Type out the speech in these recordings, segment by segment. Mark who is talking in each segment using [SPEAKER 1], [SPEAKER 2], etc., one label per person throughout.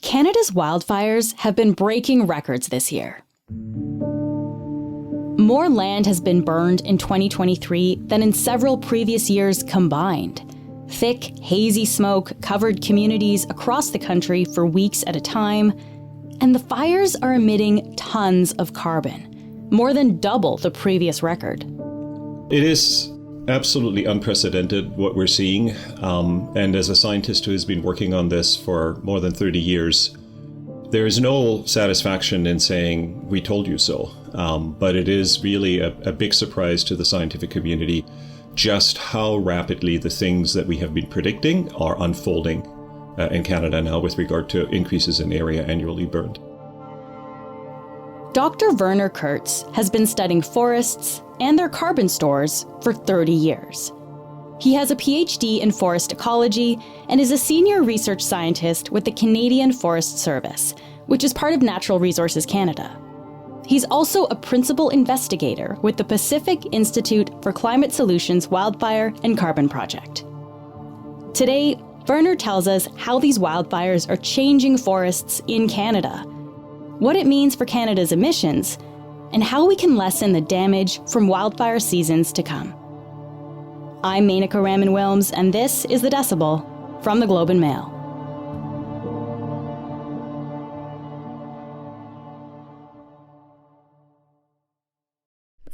[SPEAKER 1] Canada's wildfires have been breaking records this year. More land has been burned in 2023 than in several previous years combined. Thick, hazy smoke covered communities across the country for weeks at a time, and the fires are emitting tons of carbon, more than double the previous record.
[SPEAKER 2] It is absolutely unprecedented what we're seeing, and as a scientist who has been working on this for more than 30 years, there is no satisfaction in saying, we told you so, but it is really a big surprise to the scientific community just how rapidly the things that we have been predicting are unfolding in Canada now with regard to increases in area annually burned.
[SPEAKER 1] Dr. Werner Kurz has been studying forests and their carbon stores for 30 years. He has a PhD in forest ecology and is a senior research scientist with the Canadian Forest Service, which is part of Natural Resources Canada. He's also a principal investigator with the Pacific Institute for Climate Solutions Wildfire and Carbon Project. Today, Werner tells us how these wildfires are changing forests in Canada, what it means for Canada's emissions, and how we can lessen the damage from wildfire seasons to come. I'm Menaka Raman-Wilms, and this is The Decibel from the Globe and Mail.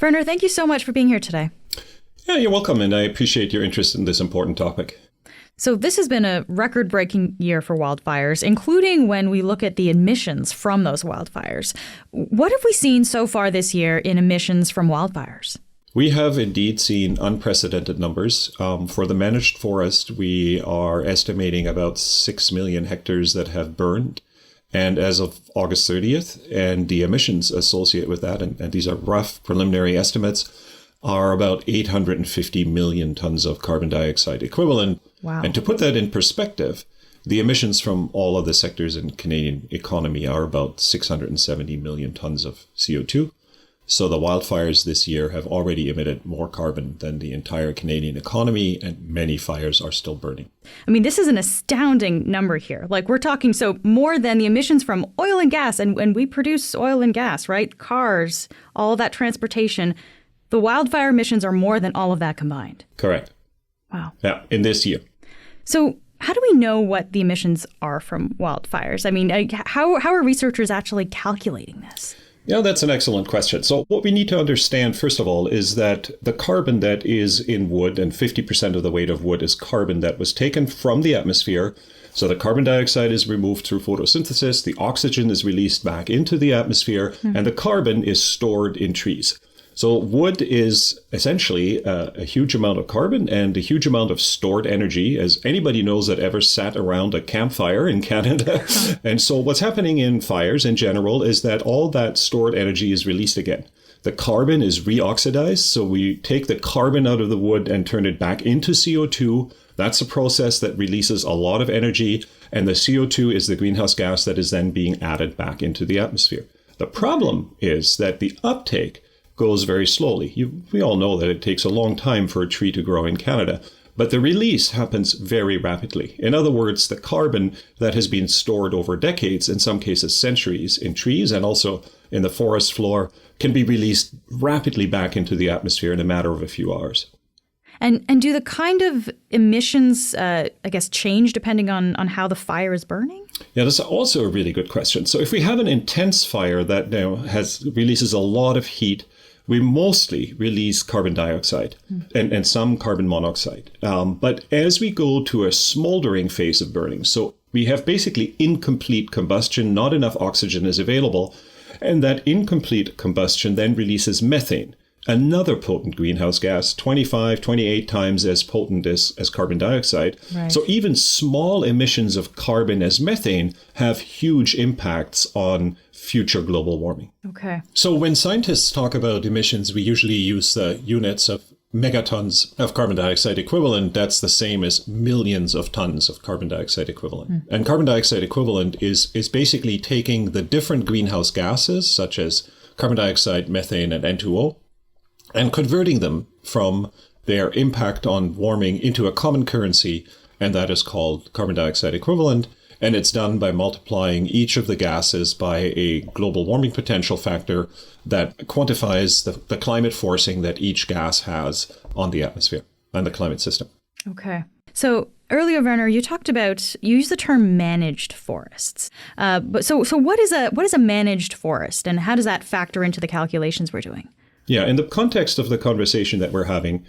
[SPEAKER 3] Werner, thank you so much for being here today.
[SPEAKER 2] Yeah, you're welcome, and I appreciate your interest in this important topic.
[SPEAKER 3] So this has been a record-breaking year for wildfires, including when we look at the emissions from those wildfires. What have we seen so far this year in emissions from wildfires?
[SPEAKER 2] We have indeed seen unprecedented numbers. For the managed forest, we are estimating about 6 million hectares that have burned. And as of August 30th, and the emissions associated with that, and these are rough preliminary estimates, are about 850 million tons of carbon dioxide equivalent.
[SPEAKER 3] Wow.
[SPEAKER 2] And to put that in perspective, the emissions from all of the sectors in Canadian economy are about 670 million tons of CO2. So the wildfires this year have already emitted more carbon than the entire Canadian economy, and many fires are still burning.
[SPEAKER 3] I mean, this is an astounding number here. Like, we're talking so more than the emissions from oil and gas, and we produce oil and gas, right? Cars, all that transportation. The wildfire emissions are more than all of that combined.
[SPEAKER 2] Correct.
[SPEAKER 3] Wow.
[SPEAKER 2] Yeah, in this year.
[SPEAKER 3] So how do we know what the emissions are from wildfires? I mean, how are researchers actually calculating this?
[SPEAKER 2] Yeah, that's an excellent question. So what we need to understand, first of all, is that the carbon that is in wood, and 50% of the weight of wood is carbon that was taken from the atmosphere. So the carbon dioxide is removed through photosynthesis, the oxygen is released back into the atmosphere, and the carbon is stored in trees. So wood is essentially a huge amount of carbon and a huge amount of stored energy, as anybody knows that ever sat around a campfire in Canada. And so what's happening in fires in general is that all that stored energy is released again. The carbon is reoxidized, so we take the carbon out of the wood and turn it back into CO2. That's a process that releases a lot of energy, and the CO2 is the greenhouse gas that is then being added back into the atmosphere. The problem is that the uptake goes very slowly. We all know that it takes a long time for a tree to grow in Canada, but the release happens very rapidly. In other words, the carbon that has been stored over decades, in some cases centuries, in trees and also in the forest floor, can be released rapidly back into the atmosphere in a matter of a few hours.
[SPEAKER 3] And do the kind of emissions, change depending on how the fire is burning?
[SPEAKER 2] Yeah, that's also a really good question. So if we have an intense fire that releases a lot of heat, we mostly release carbon dioxide and some carbon monoxide. But as we go to a smoldering phase of burning, so we have basically incomplete combustion, not enough oxygen is available, and that incomplete combustion then releases methane, another potent greenhouse gas, 25, 28 times as potent as carbon dioxide.
[SPEAKER 3] Right.
[SPEAKER 2] So even small emissions of carbon as methane have huge impacts on future global warming.
[SPEAKER 3] Okay.
[SPEAKER 2] So when scientists talk about emissions, we usually use the units of megatons of carbon dioxide equivalent. That's the same as millions of tons of carbon dioxide equivalent. And carbon dioxide equivalent is basically taking the different greenhouse gases, such as carbon dioxide, methane, and N2O, and converting them from their impact on warming into a common currency, and that is called carbon dioxide equivalent. And it's done by multiplying each of the gases by a global warming potential factor that quantifies the climate forcing that each gas has on the atmosphere and the climate system.
[SPEAKER 3] Okay. So earlier, Werner, you used the term managed forests. So what is a managed forest, and how does that factor into the calculations we're doing?
[SPEAKER 2] Yeah, in the context of the conversation that we're having,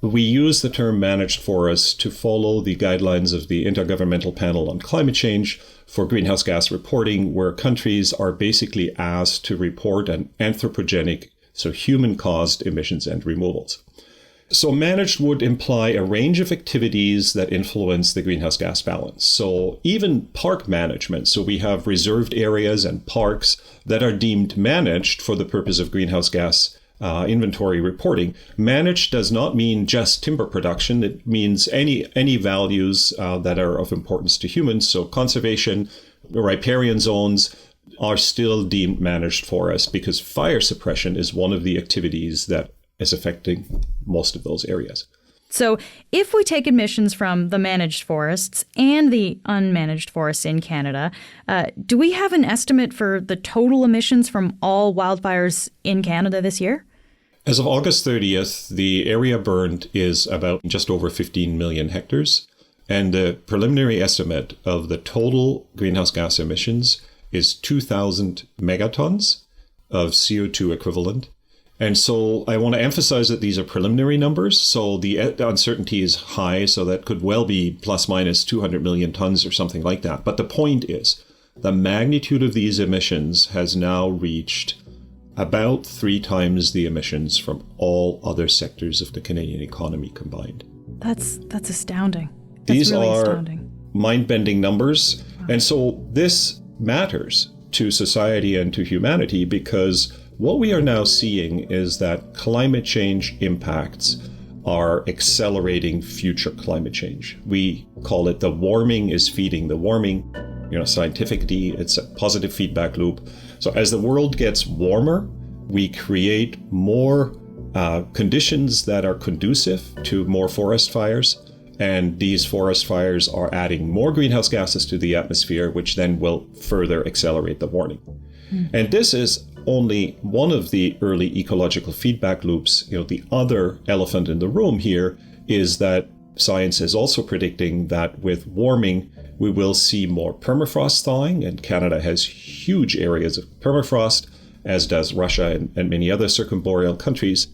[SPEAKER 2] we use the term managed forests to follow the guidelines of the Intergovernmental Panel on Climate Change for greenhouse gas reporting, where countries are basically asked to report an anthropogenic, so human-caused emissions and removals. So managed would imply a range of activities that influence the greenhouse gas balance. So even park management, so we have reserved areas and parks that are deemed managed for the purpose of greenhouse gas inventory reporting. Managed does not mean just timber production. It means any values that are of importance to humans. So conservation, riparian zones are still deemed managed forests because fire suppression is one of the activities that is affecting most of those areas.
[SPEAKER 3] So if we take emissions from the managed forests and the unmanaged forests in Canada, do we have an estimate for the total emissions from all wildfires in Canada this year?
[SPEAKER 2] As of August 30th, the area burned is about just over 15 million hectares. And the preliminary estimate of the total greenhouse gas emissions is 2,000 megatons of CO2 equivalent. And so I want to emphasize that these are preliminary numbers. So the uncertainty is high. So that could well be plus minus 200 million tons or something like that. But the point is, the magnitude of these emissions has now reached about 3 times the emissions from all other sectors of the Canadian economy combined.
[SPEAKER 3] That's astounding.
[SPEAKER 2] These
[SPEAKER 3] really
[SPEAKER 2] are
[SPEAKER 3] astounding.
[SPEAKER 2] mind-bending numbers. Wow. And so this matters to society and to humanity because what we are now seeing is that climate change impacts are accelerating future climate change. We call it the warming is feeding the warming. Scientifically, it's a positive feedback loop. So as the world gets warmer, we create more conditions that are conducive to more forest fires. And these forest fires are adding more greenhouse gases to the atmosphere, which then will further accelerate the warming. And this is only one of the early ecological feedback loops. The other elephant in the room here is that science is also predicting that with warming, we will see more permafrost thawing, and Canada has huge areas of permafrost, as does Russia and many other circumboreal countries.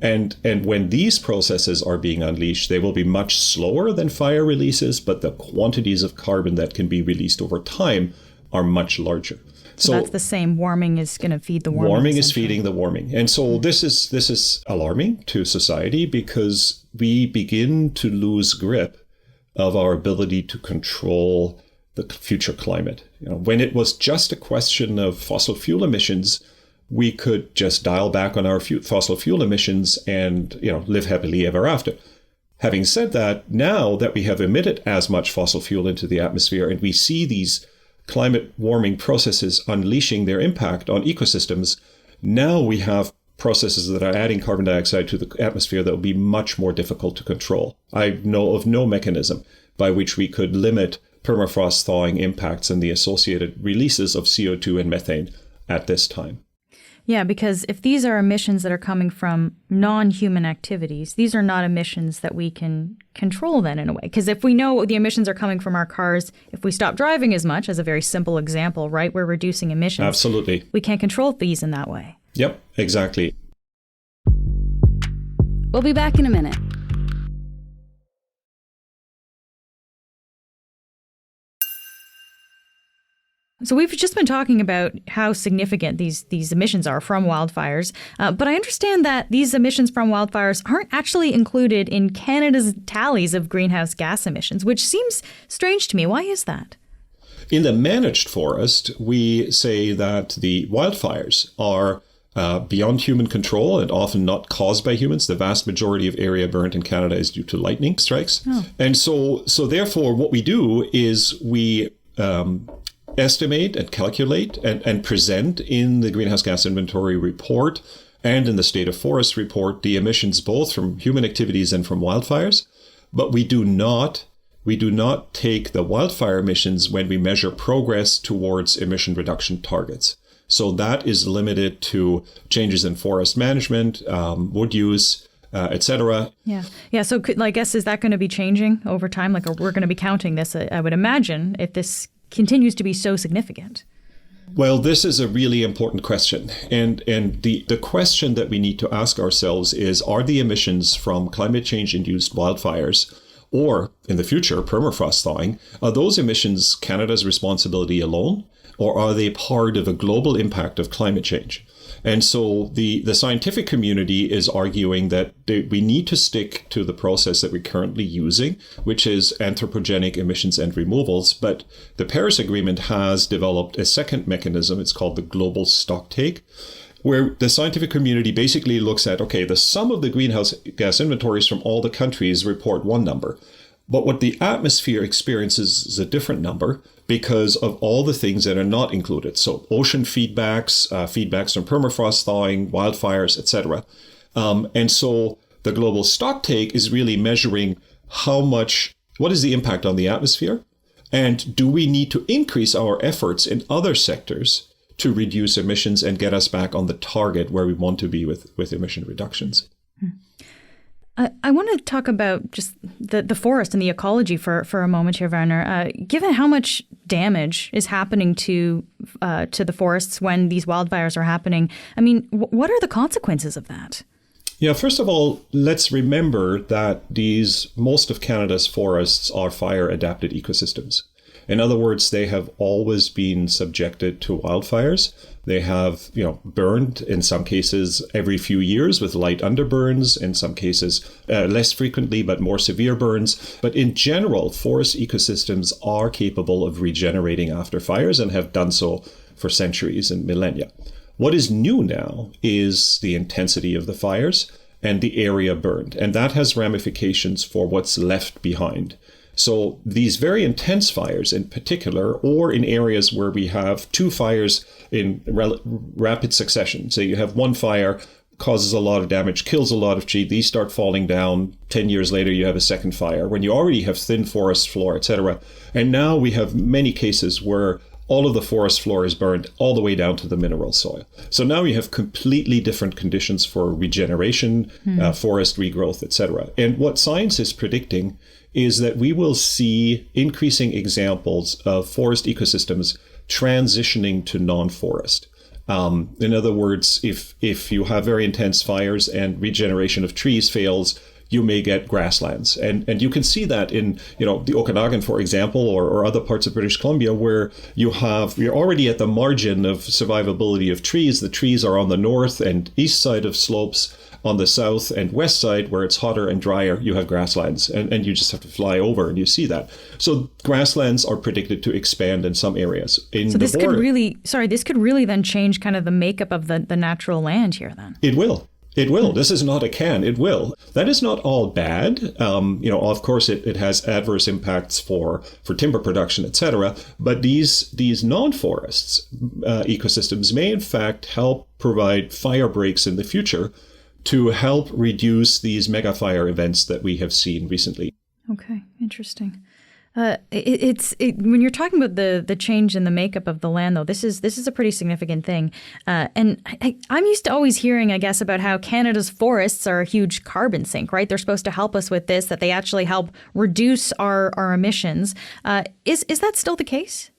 [SPEAKER 2] And when these processes are being unleashed, they will be much slower than fire releases, but the quantities of carbon that can be released over time are much larger.
[SPEAKER 3] So that's the same. Warming is going to feed the warming.
[SPEAKER 2] Warming is feeding the warming. And so this is alarming to society because we begin to lose grip of our ability to control the future climate. When it was just a question of fossil fuel emissions, we could just dial back on our fossil fuel emissions and live happily ever after. Having said that, now that we have emitted as much fossil fuel into the atmosphere and we see these climate warming processes unleashing their impact on ecosystems, now we have processes that are adding carbon dioxide to the atmosphere that will be much more difficult to control. I know of no mechanism by which we could limit permafrost thawing impacts and the associated releases of CO2 and methane at this time.
[SPEAKER 3] Yeah, because if these are emissions that are coming from non-human activities, these are not emissions that we can control then in a way. Because if we know the emissions are coming from our cars, if we stop driving as much, as a very simple example, right, we're reducing emissions.
[SPEAKER 2] Absolutely.
[SPEAKER 3] We can't control these in that way.
[SPEAKER 2] Yep, exactly.
[SPEAKER 1] We'll be back in a minute.
[SPEAKER 3] So we've just been talking about how significant these emissions are from wildfires, but I understand that these emissions from wildfires aren't actually included in Canada's tallies of greenhouse gas emissions, which seems strange to me. Why is that?
[SPEAKER 2] In the managed forest, we say that the wildfires are beyond human control and often not caused by humans. The vast majority of area burnt in Canada is due to lightning strikes. Oh. And so therefore, what we do is we estimate and calculate and present in the greenhouse gas inventory report and in the state of forest report the emissions both from human activities and from wildfires, but we do not we do not take the wildfire emissions when we measure progress towards emission reduction targets. So that is limited to changes in forest management, wood use, etc.
[SPEAKER 3] Yeah. So I guess, is that going to be changing over time? Like, we're going to be counting this, I would imagine, if this continues to be so significant.
[SPEAKER 2] Well, this is a really important question. And the question that we need to ask ourselves is, are the emissions from climate change-induced wildfires, or in the future, permafrost thawing, are those emissions Canada's responsibility alone, or are they part of a global impact of climate change? And so the scientific community is arguing that we need to stick to the process that we're currently using, which is anthropogenic emissions and removals. But the Paris Agreement has developed a second mechanism. It's called the global stocktake, where the scientific community basically looks at, okay, the sum of the greenhouse gas inventories from all the countries report one number. But what the atmosphere experiences is a different number because of all the things that are not included. So ocean feedbacks, feedbacks from permafrost thawing, wildfires, etc. And so the global stocktake is really measuring what is the impact on the atmosphere? And do we need to increase our efforts in other sectors to reduce emissions and get us back on the target where we want to be with emission reductions?
[SPEAKER 3] I want to talk about just the forest and the ecology for a moment here, Werner. Given how much damage is happening to the forests when these wildfires are happening, I mean, what are the consequences of that?
[SPEAKER 2] Yeah, first of all, let's remember that most of Canada's forests are fire-adapted ecosystems. In other words, they have always been subjected to wildfires. They have, burned in some cases every few years with light underburns, in some cases less frequently, but more severe burns. But in general, forest ecosystems are capable of regenerating after fires and have done so for centuries and millennia. What is new now is the intensity of the fires and the area burned, and that has ramifications for what's left behind. So these very intense fires in particular, or in areas where we have two fires in rapid succession. So you have one fire, causes a lot of damage, kills a lot of trees, these start falling down. 10 years later, you have a second fire when you already have thin forest floor, etc. And now we have many cases where all of the forest floor is burned all the way down to the mineral soil. So now we have completely different conditions for regeneration, forest regrowth, etc. And what science is predicting is that we will see increasing examples of forest ecosystems transitioning to non-forest. In other words, if you have very intense fires and regeneration of trees fails, you may get grasslands. And you can see that in, the Okanagan, for example, or other parts of British Columbia, where you're already at the margin of survivability of trees. The trees are on the north and east side of slopes. On the south and west side, where it's hotter and drier, you have grasslands, and you just have to fly over and you see that. So grasslands are predicted to expand in some areas. So this could
[SPEAKER 3] really then change kind of the makeup of the natural land here then.
[SPEAKER 2] It will. It will. This is not a can. It will. That is not all bad. Of course, it has adverse impacts for timber production, etc. But these non-forests ecosystems may in fact help provide fire breaks in the future to help reduce these mega fire events that we have seen recently. Okay,
[SPEAKER 3] interesting. When you're talking about the change in the makeup of the land, though, this is a pretty significant thing. And I'm used to always hearing, I guess, about how Canada's forests are a huge carbon sink, right? They're supposed to help us with this, that they actually help reduce our emissions. Is that still the case?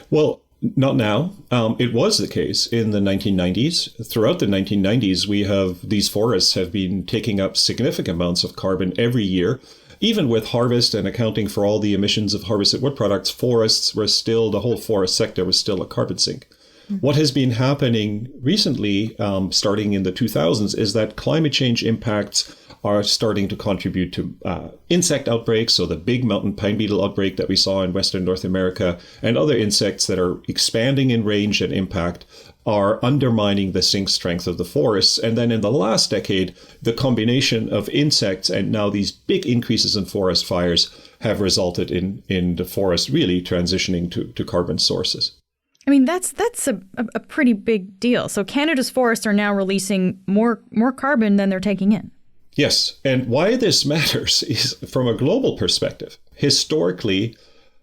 [SPEAKER 2] Well, not now. It was the case in the 1990s. Throughout the 1990s, these forests have been taking up significant amounts of carbon every year. Even with harvest and accounting for all the emissions of harvested wood products, the whole forest sector was still a carbon sink. Mm-hmm. What has been happening recently, starting in the 2000s, is that climate change impacts are starting to contribute to insect outbreaks. So the big mountain pine beetle outbreak that we saw in Western North America and other insects that are expanding in range and impact are undermining the sink strength of the forests. And then in the last decade, the combination of insects and now these big increases in forest fires have resulted in the forest really transitioning to carbon sources.
[SPEAKER 3] I mean, that's a pretty big deal. So Canada's forests are now releasing more carbon than they're taking in.
[SPEAKER 2] Yes. And why this matters is from a global perspective. historically,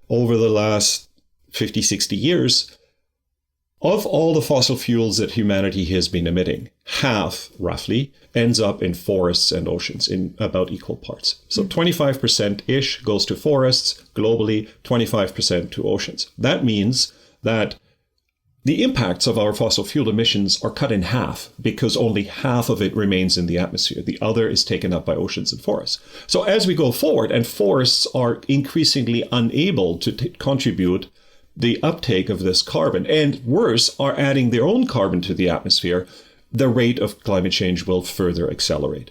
[SPEAKER 2] over the last 50, 60 years, of all the fossil fuels that humanity has been emitting, half, roughly, ends up in forests and oceans in about equal parts. So 25%-ish goes to forests globally, 25% to oceans. That means that the impacts of our fossil fuel emissions are cut in half because only half of it remains in the atmosphere. The other is taken up by oceans and forests. So as we go forward, and forests are increasingly unable to contribute the uptake of this carbon, and worse, are adding their own carbon to the atmosphere, the rate of climate change will further accelerate.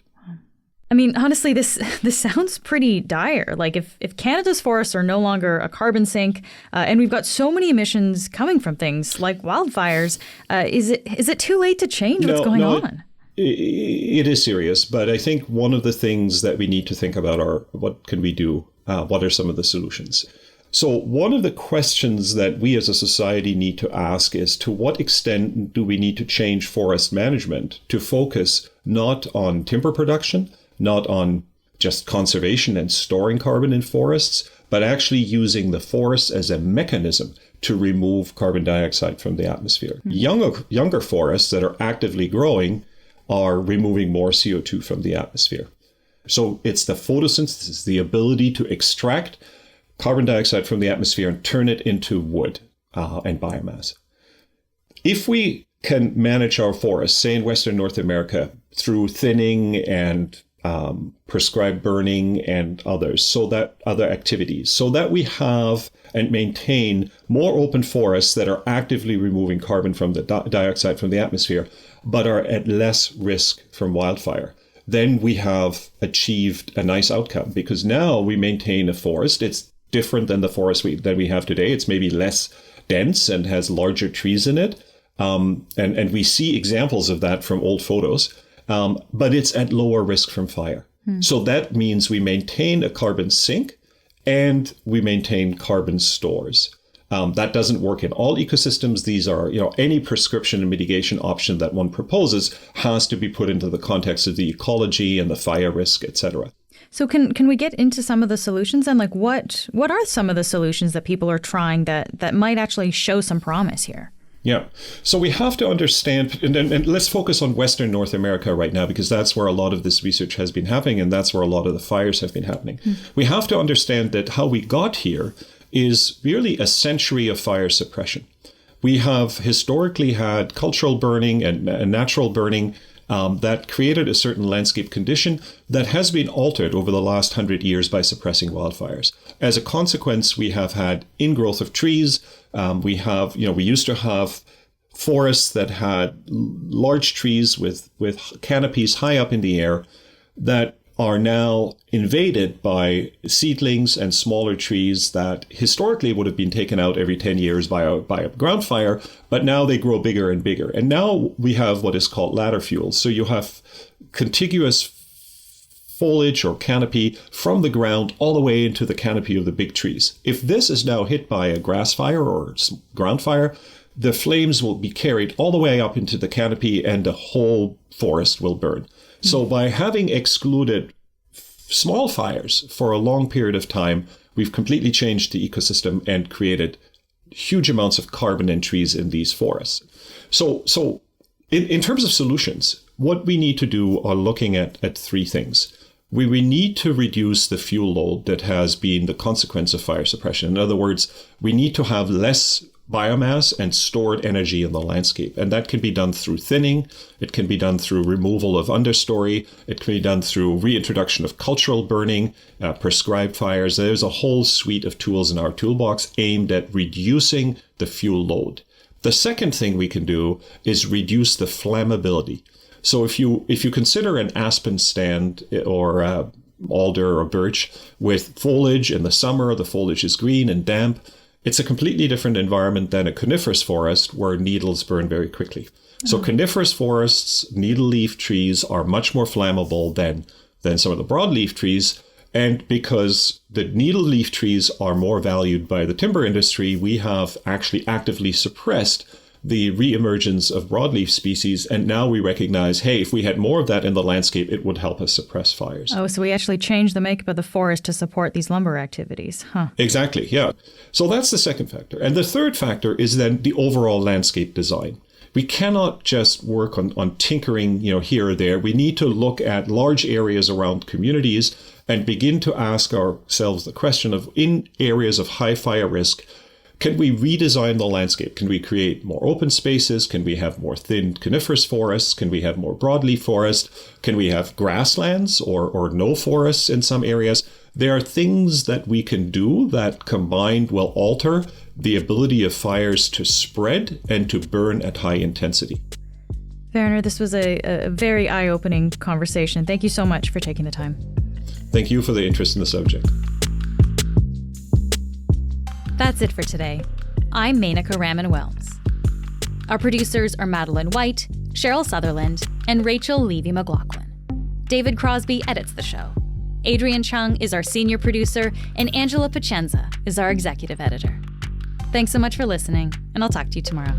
[SPEAKER 3] I mean, honestly, this sounds pretty dire. Like if Canada's forests are no longer a carbon sink, and we've got so many emissions coming from things like wildfires, is it too late to change what's going on?
[SPEAKER 2] It is serious, but I think one of the things that we need to think about are what can we do? What are some of the solutions? So one of the questions that we as a society need to ask is, to what extent do we need to change forest management to focus not on timber production, not on just conservation and storing carbon in forests, but actually using the forest as a mechanism to remove carbon dioxide from the atmosphere. Younger forests that are actively growing are removing more CO2 from the atmosphere. So it's the photosynthesis, the ability to extract carbon dioxide from the atmosphere and turn it into wood and biomass. If we can manage our forests, say in Western North America, through thinning and prescribed burning and others, so that other activities, so that we have and maintain more open forests that are actively removing carbon from the dioxide from the atmosphere, but are at less risk from wildfire, then we have achieved a nice outcome, because now we maintain a forest. It's different than the forest that we have today. It's maybe less dense and has larger trees in it. And we see examples of that from old photos. But it's at lower risk from fire. So that means we maintain a carbon sink and we maintain carbon stores. That doesn't work in all ecosystems. These are, any prescription and mitigation option that one proposes has to be put into the context of the ecology and the fire risk, etc.
[SPEAKER 3] So can we get into some of the solutions, and like what are some of the solutions that people are trying that might actually show some promise here?
[SPEAKER 2] Yeah. So we have to understand, and let's focus on Western North America right now, because that's where a lot of this research has been happening, and that's where a lot of the fires have been happening. We have to understand that how we got here is really a century of fire suppression. We have historically had cultural burning and natural burning that created a certain landscape condition that has been altered over the last 100 years by suppressing wildfires. As a consequence, we have had ingrowth of trees. We used to have forests that had large trees with canopies high up in the air that are now invaded by seedlings and smaller trees that historically would have been taken out every 10 years by a ground fire, but now they grow bigger and bigger. And now we have what is called ladder fuels. So you have contiguous foliage or canopy from the ground all the way into the canopy of the big trees. If this is now hit by a grass fire or ground fire, the flames will be carried all the way up into the canopy and the whole forest will burn. So by having excluded small fires for a long period of time, we've completely changed the ecosystem and created huge amounts of carbon and trees in these forests. So in terms of solutions, what we need to do are looking at three things. We need to reduce the fuel load that has been the consequence of fire suppression. In other words, we need to have less biomass and stored energy in the landscape. And that can be done through thinning. It can be done through removal of understory. It can be done through reintroduction of cultural burning, prescribed fires. There's a whole suite of tools in our toolbox aimed at reducing the fuel load. The second thing we can do is reduce the flammability. So if you consider an aspen stand or alder or birch with foliage in the summer, the foliage is green and damp. It's a completely different environment than a coniferous forest where needles burn very quickly. So coniferous forests, needle leaf trees are much more flammable than some of the broadleaf trees. And because the needle leaf trees are more valued by the timber industry, we have actually actively suppressed the reemergence of broadleaf species. And now we recognize, hey, if we had more of that in the landscape, it would help us suppress fires.
[SPEAKER 3] Oh, so we actually changed the makeup of the forest to support these lumber activities, huh?
[SPEAKER 2] Exactly, yeah. So that's the second factor. And the third factor is then the overall landscape design. We cannot just work on tinkering, here or there. We need to look at large areas around communities and begin to ask ourselves the question of, in areas of high fire risk, can we redesign the landscape? Can we create more open spaces? Can we have more thin coniferous forests? Can we have more broadleaf forest? Can we have grasslands or no forests in some areas? There are things that we can do that combined will alter the ability of fires to spread and to burn at high intensity.
[SPEAKER 3] Werner, this was a very eye-opening conversation. Thank you so much for taking the time.
[SPEAKER 2] Thank you for the interest in the subject.
[SPEAKER 1] That's it for today. I'm Menaka Raman-Wells. Our producers are Madeline White, Cheryl Sutherland, and Rachel Levy-McLaughlin. David Crosby edits the show. Adrian Chung is our senior producer, and Angela Pacenza is our executive editor. Thanks so much for listening, and I'll talk to you tomorrow.